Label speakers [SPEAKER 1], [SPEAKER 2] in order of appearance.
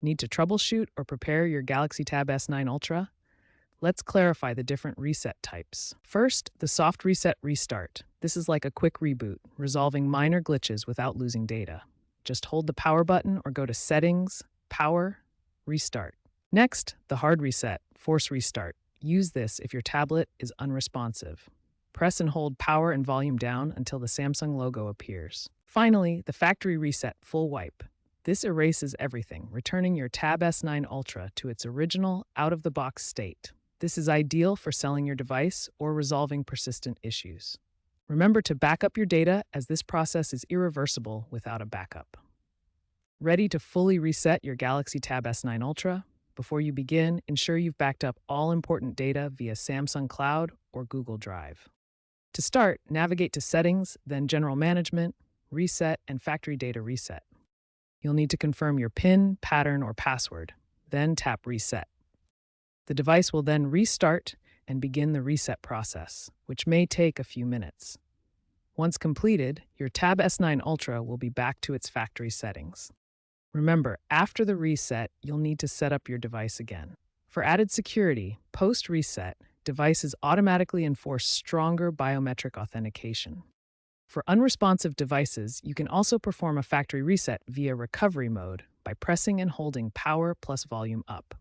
[SPEAKER 1] Need to troubleshoot or prepare your Galaxy Tab S9 Ultra? Let's clarify the different reset types. First, the soft reset restart. This is like a quick reboot, resolving minor glitches without losing data. Just hold the power button or go to Settings, Power, Restart. Next, the hard reset, force restart. Use this if your tablet is unresponsive. Press and hold power and volume down until the Samsung logo appears. Finally, the factory reset, full wipe. This erases everything, returning your Tab S9 Ultra to its original, out-of-the-box state. This is ideal for selling your device or resolving persistent issues. Remember to back up your data, as this process is irreversible without a backup. Ready to fully reset your Galaxy Tab S9 Ultra? Before you begin, ensure you've backed up all important data via Samsung Cloud or Google Drive. To start, navigate to Settings, then General Management, Reset, and Factory Data Reset. You'll need to confirm your PIN, pattern, or password, then tap Reset. The device will then restart and begin the reset process, which may take a few minutes. Once completed, your Tab S9 Ultra will be back to its factory settings. Remember, after the reset, you'll need to set up your device again. For added security, post-reset, devices automatically enforce stronger biometric authentication. For unresponsive devices, you can also perform a factory reset via recovery mode by pressing and holding power plus volume up.